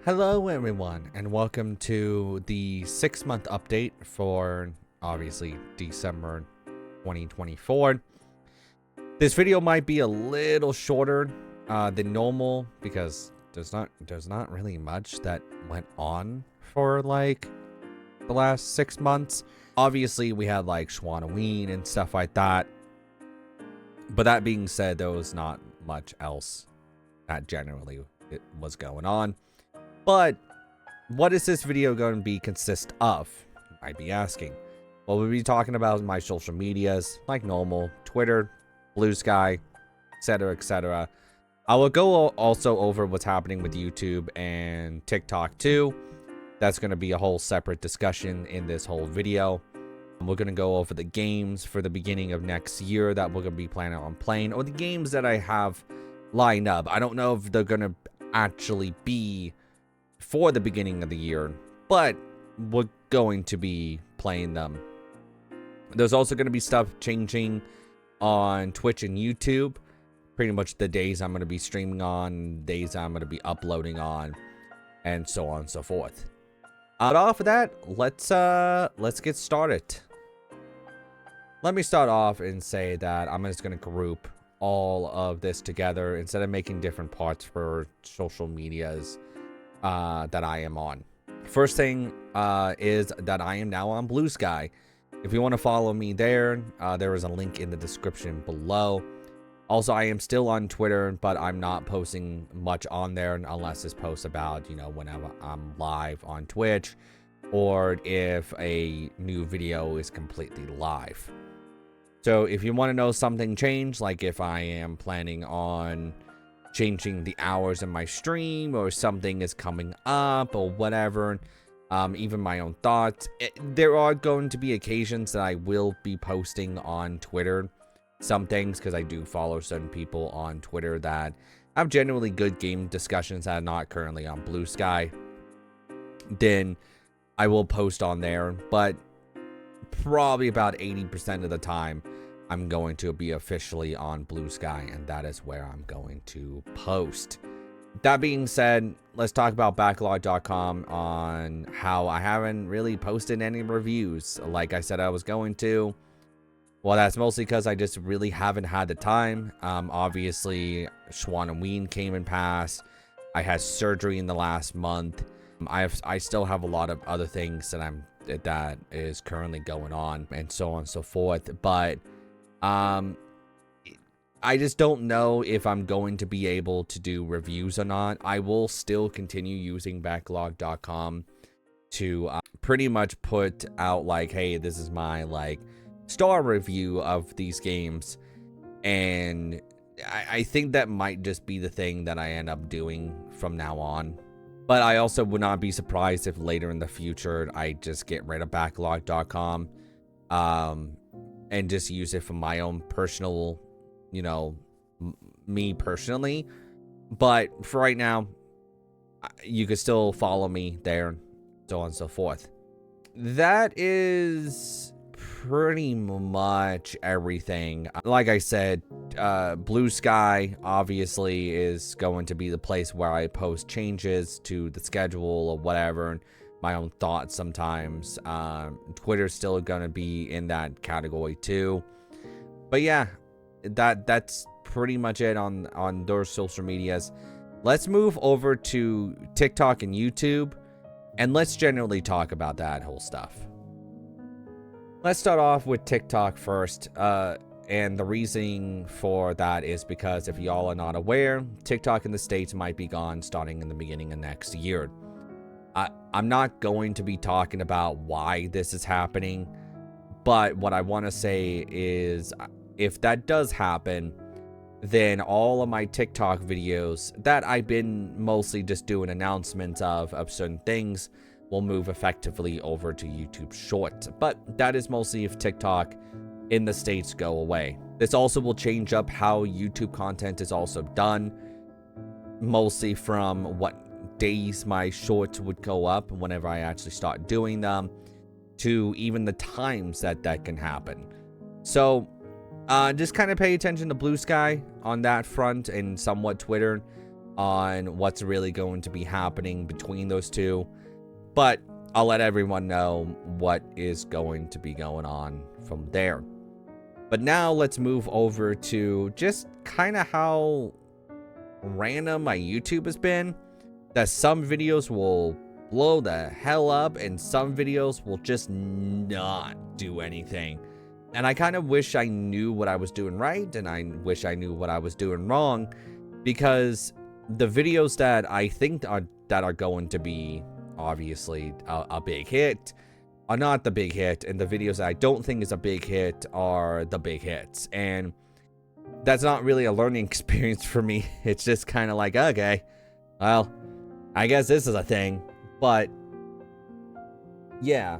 Hello everyone, and welcome to the 6-month update for obviously December 2024. This video might be a little shorter than normal because there's not really much that went on for like the last 6 months. Obviously we had like Halloween and stuff like that, but that being said, there was not much else that generally it was going on. But what is this video going to be consist of? You might be asking. Well, we'll be talking about my social medias, like normal, Twitter, Blue Sky, etc., etc. I will go also over what's happening with YouTube and TikTok too. That's going to be a whole separate discussion in this whole video. We're going to go over the games for the beginning of next year that we're going to be planning on playing, or the games that I have lined up. I don't know if they're going to actually be for the beginning of the year, but we're going to be playing them. There's also going to be stuff changing on Twitch and YouTube. Pretty much the days I'm going to be streaming on, days I'm going to be uploading on, and so on and so forth. But off of that, let's get started. Let me start off and say that I'm just going to group all of this together instead of making different parts for social medias that I am on. First thing is that I am now on Blue Sky. If you want to follow me there, there is a link in the description below. Also, I am still on Twitter, but I'm not posting much on there unless it's posts about, whenever I'm live on Twitch, or if a new video is completely live. So if you want to know something changed, like if I am planning on changing the hours in my stream, or something is coming up, or whatever, even my own thoughts, there are going to be occasions that I will be posting on Twitter some things, because I do follow certain people on Twitter that have generally good game discussions that are not currently on Blue Sky. Then I will post on there, but probably about 80% of the time I'm going to be officially on Blue Sky, and that is where I'm going to post. That being said, let's talk about backlog.com on how I haven't really posted any reviews like I said I was going to. Well, that's mostly because I just really haven't had the time. Obviously, Halloween came and passed. I had surgery in the last month. I still have a lot of other things that is currently going on, and so on and so forth. But I just don't know if I'm going to be able to do reviews or not. I will still continue using backlog.com to pretty much put out like, hey, this is my like star review of these games, and I think that might just be the thing that I end up doing from now on. But I also would not be surprised if later in the future I just get rid of backlog.com and just use it for my own personal, me personally. But for right now, you can still follow me there, so on and so forth. That is pretty much everything. Like I said, Blue Sky obviously is going to be the place where I post changes to the schedule or whatever, my own thoughts sometimes. Twitter's still going to be in that category too. But yeah, that's pretty much it on those social medias. Let's move over to TikTok and YouTube, and let's generally talk about that whole stuff. Let's start off with TikTok first, and the reasoning for that is because if y'all are not aware, TikTok in the States might be gone starting in the beginning of next year. I'm not going to be talking about why this is happening, but what I want to say is if that does happen, then all of my TikTok videos that I've been mostly just doing announcements of certain things will move effectively over to YouTube Shorts. But that is mostly if TikTok in the States go away. This also will change up how YouTube content is also done, mostly from what days my shorts would go up whenever I actually start doing them, to even the times that can happen. So just kind of pay attention to Blue Sky on that front, and somewhat Twitter. on what's really going to be happening between those two, but I'll let everyone know what is going to be going on from there. But now let's move over to just kind of how random my YouTube has been. That some videos will blow the hell up and some videos will just not do anything. And I kind of wish I knew what I was doing right, and I wish I knew what I was doing wrong, because the videos that I think are going to be obviously a big hit are not the big hit, and the videos that I don't think is a big hit are the big hits. And that's not really a learning experience for me. It's just kind of like, okay, well, I guess this is a thing. But yeah,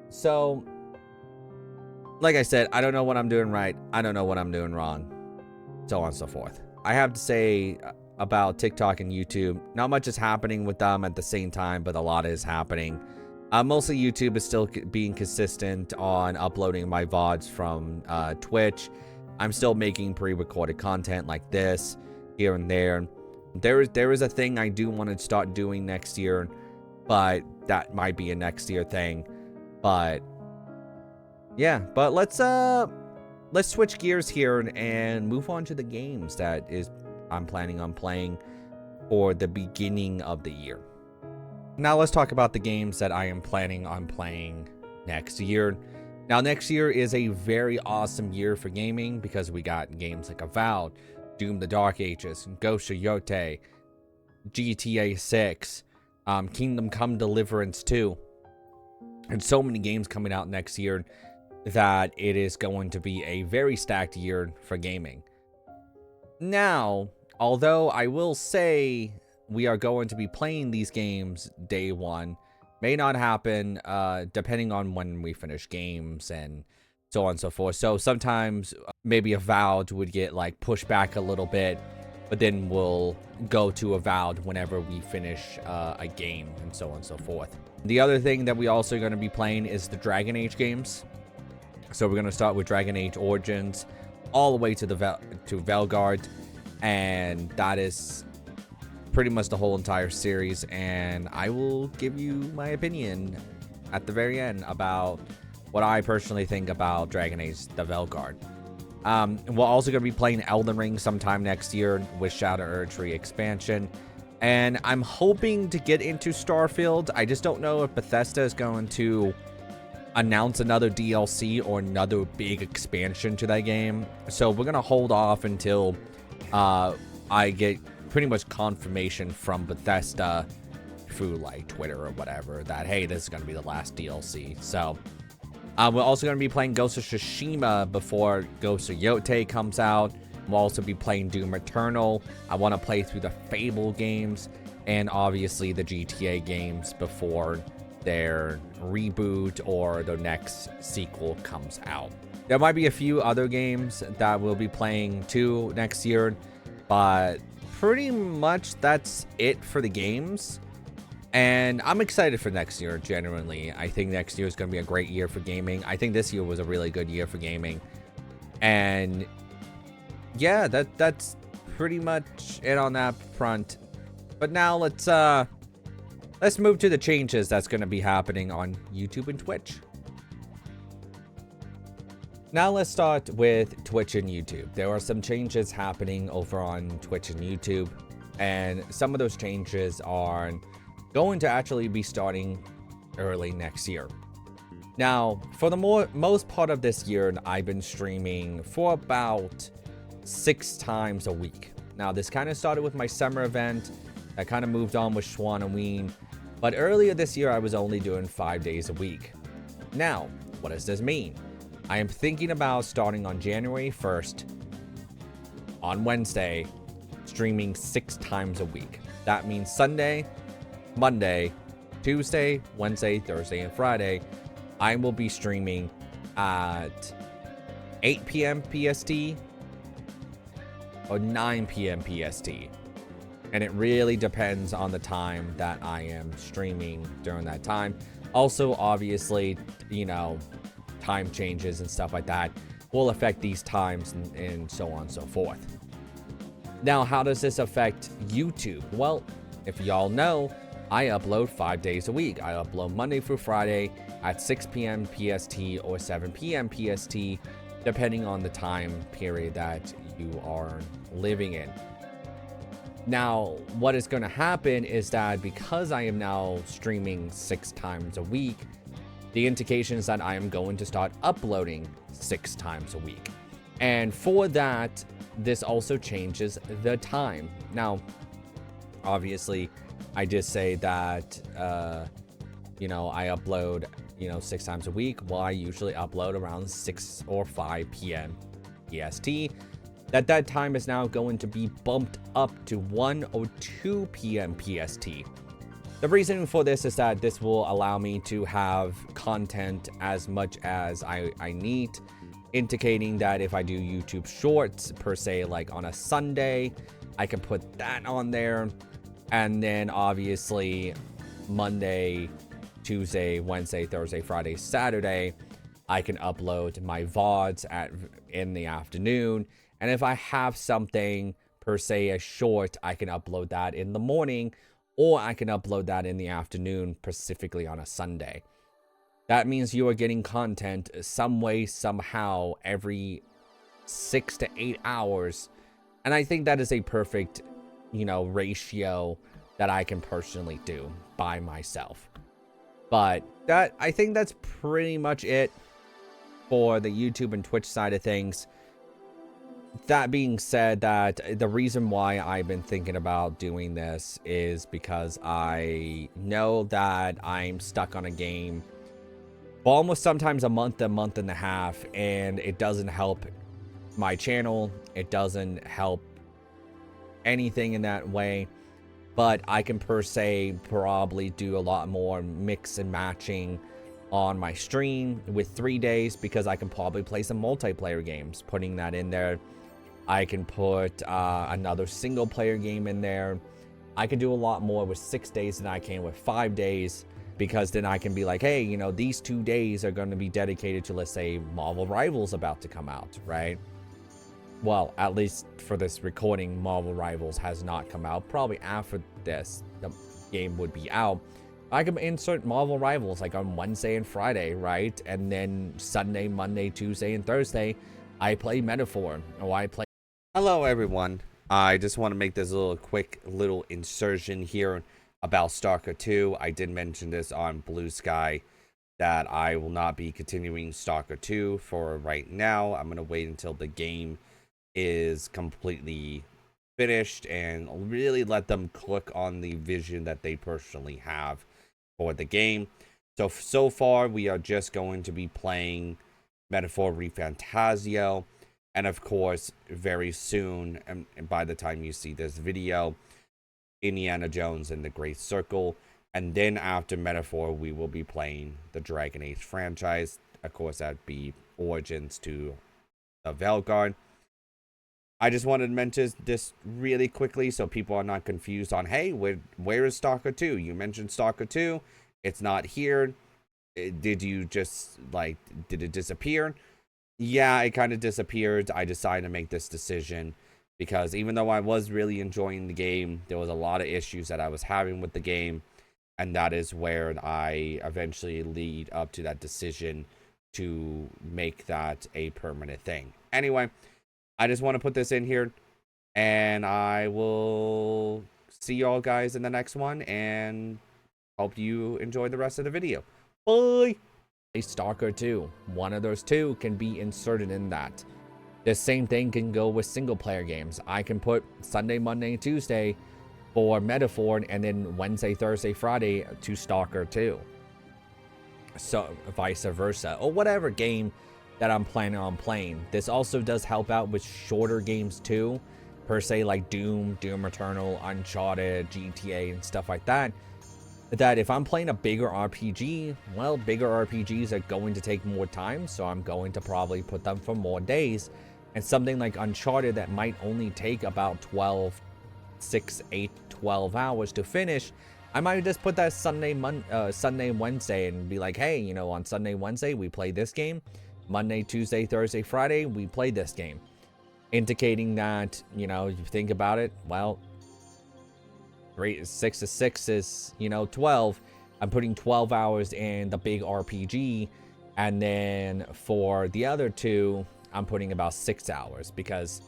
so like I said, I don't know what I'm doing right, I don't know what I'm doing wrong, so on and so forth. I have to say about TikTok and YouTube, not much is happening with them at the same time, but a lot is happening. Mostly YouTube is still being consistent on uploading my VODs from Twitch. I'm still making pre-recorded content like this here and there. There is a thing I do want to start doing next year, but that might be a next year thing. But yeah, but let's switch gears here and move on to the games that I'm planning on playing for the beginning of the year. Now let's talk about the games that I am planning on playing next year. Now next year is a very awesome year for gaming because we got games like Avowed, Doom the Dark Ages, Ghost of Yotei, GTA 6, Kingdom Come Deliverance 2, and so many games coming out next year that it is going to be a very stacked year for gaming. Now, although I will say we are going to be playing these games day one, may not happen depending on when we finish games and so on and so forth. So sometimes maybe Avowed would get like pushed back a little bit, but then we'll go to Avowed whenever we finish a game and so on and so forth. The other thing that we also are going to be playing is the Dragon Age games. So we're going to start with Dragon Age Origins all the way to Velgard, and that is pretty much the whole entire series, and I will give you my opinion at the very end about what I personally think about Dragon Age the Velgard. We're also going to be playing Elden Ring sometime next year with Shadow Erdtree expansion, and I'm hoping to get into Starfield. I just don't know if Bethesda is going to announce another DLC or another big expansion to that game, so we're going to hold off until I get pretty much confirmation from Bethesda through like Twitter or whatever that, hey, this is going to be the last DLC. So we're also going to be playing Ghost of Tsushima before Ghost of Yotei comes out. We'll also be playing Doom Eternal. I want to play through the Fable games and obviously the GTA games before their reboot or their next sequel comes out. There might be a few other games that we'll be playing too next year, but pretty much that's it for the games. And I'm excited for next year, genuinely. I think next year is going to be a great year for gaming. I think this year was a really good year for gaming. And yeah, that's pretty much it on that front. But now let's move to the changes that's going to be happening on YouTube and Twitch. Now let's start with Twitch and YouTube. There are some changes happening over on Twitch and YouTube, and some of those changes are going to actually be starting early next year. Now, for the most part of this year, I've been streaming for about 6 times a week. Now, this kind of started with my summer event. I kind of moved on with Schwanaween, but earlier this year, I was only doing 5 days a week. Now, what does this mean? I am thinking about starting on January 1st, on Wednesday, streaming 6 times a week. That means Sunday, Monday, Tuesday, Wednesday, Thursday, and Friday, I will be streaming at 8 p.m. PST or 9 p.m. PST. And it really depends on the time that I am streaming during that time. Also, obviously, you know, time changes and stuff like that will affect these times and so on and so forth. Now, how does this affect YouTube? Well, if y'all know, I upload 5 days a week. I upload Monday through Friday at 6 p.m. PST or 7 p.m. PST, depending on the time period that you are living in. Now, what is going to happen is that because I am now streaming 6 times a week, the indication is that I am going to start uploading 6 times a week. And for that, this also changes the time. Now, obviously, I just say that, you know, I upload, 6 times a week. Well, I usually upload around 6 or 5 p.m. EST. That time is now going to be bumped up to 1 or 2 p.m. PST. The reason for this is that this will allow me to have content as much as I need, indicating that if I do YouTube Shorts, per se, like on a Sunday, I can put that on there. And then obviously Monday, Tuesday, Wednesday, Thursday, Friday, Saturday, I can upload my VODs in the afternoon. And if I have something, per se, a short, I can upload that in the morning, or I can upload that in the afternoon, specifically on a Sunday. That means you are getting content some way, somehow, every 6 to 8 hours. And I think that is a perfect, ratio that I can personally do by myself. But I think that's pretty much it for the YouTube and Twitch side of things. That being said, that the reason why I've been thinking about doing this is because I know that I'm stuck on a game for almost sometimes a month and a half, and it doesn't help my channel. It doesn't help anything in that way. But I can per se probably do a lot more mix and matching on my stream with 3 days, because I can probably play some multiplayer games, putting that in there. I can put another single player game in there. I can do a lot more with 6 days than I can with 5 days, because then I can be like, hey, these 2 days are going to be dedicated to, let's say, Marvel Rivals about to come out, right? Well, at least for this recording, Marvel Rivals has not come out. Probably after this, the game would be out. I can insert Marvel Rivals like on Wednesday and Friday, right? And then Sunday, Monday, Tuesday, and Thursday, I play Metaphor, or I play... Hello, everyone. I just want to make this quick little insertion here about Stalker 2. I did mention this on Blue Sky, that I will not be continuing Stalker 2 for right now. I'm going to wait until the game is completely finished and really let them click on the vision that they personally have for the game. So far, we are just going to be playing Metaphor ReFantazio. And of course, very soon, and by the time you see this video, Indiana Jones and the Great Circle. And then after Metaphor, we will be playing the Dragon Age franchise. Of course, that'd be Origins to the Velguard. I just wanted to mention this really quickly so people are not confused on, hey, where is Stalker 2? You mentioned Stalker 2. It's not here. Did you just, did it disappear? Yeah, it kind of disappeared. I decided to make this decision because even though I was really enjoying the game, there was a lot of issues that I was having with the game. And that is where I eventually lead up to that decision to make that a permanent thing. Anyway, I just want to put this in here, and I will see y'all guys in the next one, and hope you enjoy the rest of the video. Bye! A Stalker 2. One of those two can be inserted in that. The same thing can go with single player games. I can put Sunday, Monday, and Tuesday for Metaphor, and then Wednesday, Thursday, Friday to Stalker 2. So vice versa, or whatever game that I'm planning on playing. This also does help out with shorter games too, per se, like Doom, Doom Eternal, Uncharted, GTA, and stuff like that. That if I'm playing a bigger RPG, well, bigger RPGs are going to take more time, so I'm going to probably put them for more days. And something like Uncharted that might only take about 12 hours to finish, I might just put that Sunday, Wednesday, and be like, hey, on Sunday, Wednesday, we play this game. Monday, Tuesday, Thursday, Friday, we play this game. indicating that, you know, you think about it, well, 6 to 6 is, you know, 12. I'm putting 12 hours in the big RPG, and then for the other two, I'm putting about 6 hours, because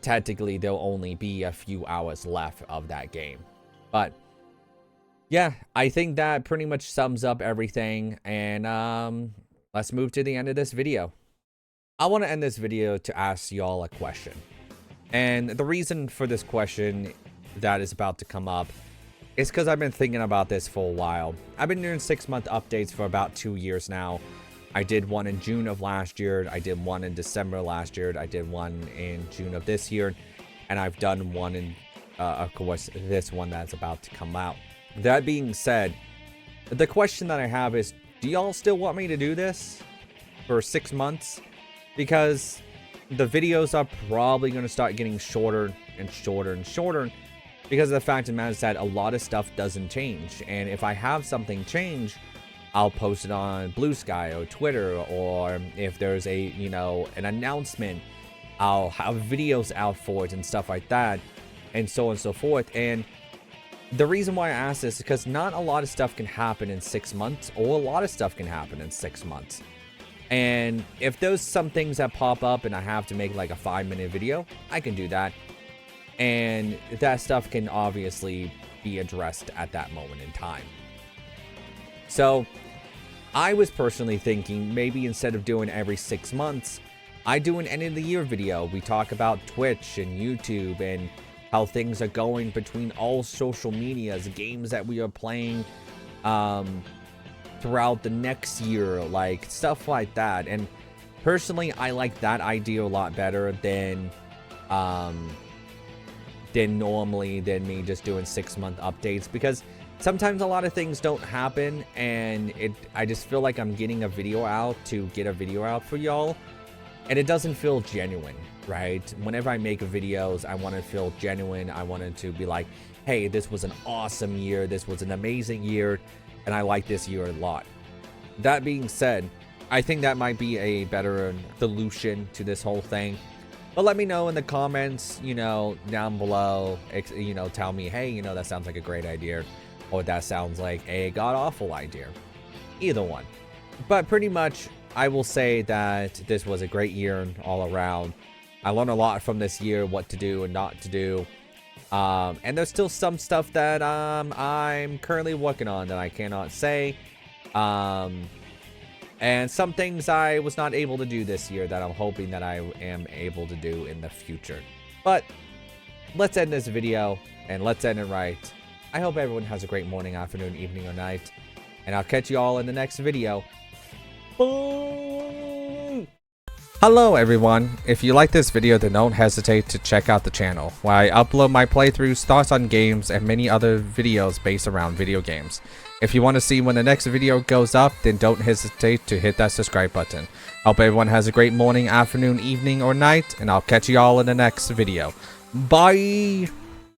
technically there'll only be a few hours left of that game. But yeah, I think that pretty much sums up everything, and let's move to the end of this video. I want to end this video to ask y'all a question, and the reason for this question that is about to come up is because I've been thinking about this for a while. I've been doing 6-month updates for about 2 years now. I did one in June of last year, I did one in December last year, I did one in June of this year, and I've done one in, of course, this one that's about to come out. That being said, the question that I have is, do y'all still want me to do this for 6 months? Because the videos are probably going to start getting shorter and shorter and shorter, because of the fact of the matter is that a lot of stuff doesn't change. And if I have something change, I'll post it on Blue Sky or Twitter, or if there's a, you know, an announcement, I'll have videos out for it and stuff like that, and so on and so forth. And the reason why I ask this is because not a lot of stuff can happen in 6 months, or a lot of stuff can happen in 6 months. And if there's some things that pop up and I have to make like a 5-minute video, I can do that. And that stuff can obviously be addressed at that moment in time. So I was personally thinking maybe instead of doing every 6 months, I do an end of the year video. We talk about Twitch and YouTube and how things are going between all social medias, games that we are playing throughout the next year, like stuff like that. And personally, I like that idea a lot better than me just doing 6-month updates, because sometimes a lot of things don't happen, and I just feel like I'm getting a video out to get a video out for y'all, and it doesn't feel genuine, right? Whenever I make videos, I want to feel genuine. I want it to be like, hey, this was an awesome year, this was an amazing year, and I like this year a lot. That being said, I think that might be a better solution to this whole thing. But let me know in the comments, you know, down below, you know, tell me, hey, you know, that sounds like a great idea, or that sounds like a god-awful idea. Either one. But pretty much, I will say that this was a great year all around. I learned a lot from this year, what to do and not to do. And there's still some stuff that I'm currently working on that I cannot say. And some things I was not able to do this year that I'm hoping that I am able to do in the future. But let's end this video, and let's end it right. I hope everyone has a great morning, afternoon, evening, or night. And I'll catch you all in the next video. Bye! Hello everyone. If you like this video, then don't hesitate to check out the channel, where I upload my playthroughs, thoughts on games, and many other videos based around video games. If you want to see when the next video goes up, then don't hesitate to hit that subscribe button. Hope everyone has a great morning, afternoon, evening, or night, and I'll catch you all in the next video. Bye!